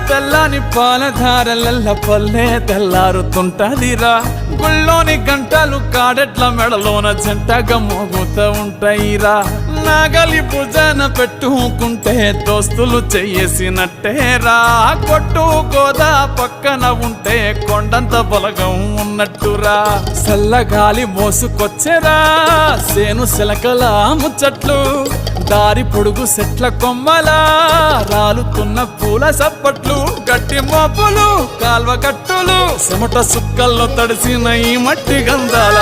తెల్లని పాలధారలల్ల పల్లె తెల్లారుతుంటదిరా గుళ్ళోని గంటలు కాడెట్ల మెడలోన జంటగా మోగుతూ ఉంటాయిరా నాగలి భుజాన పెట్టుకుంటే దోస్తులు చెయ్యేసినట్టేరా కొట్టు గోదా పక్కన ఉంటే కొండంత బలగం ఉన్నట్టురా చల్లగాలి మోసుకొచ్చేరా సేను శిలకల ముచ్చట్లు దారి పొడుగు చెట్ల కొమ్మలా రాలుతున్న పూల సప్పట్లు గట్టి మోపులు కాల్వ గట్టులు చెమట సుక్కల్లో తడిసిన ఈ మట్టి గంధాల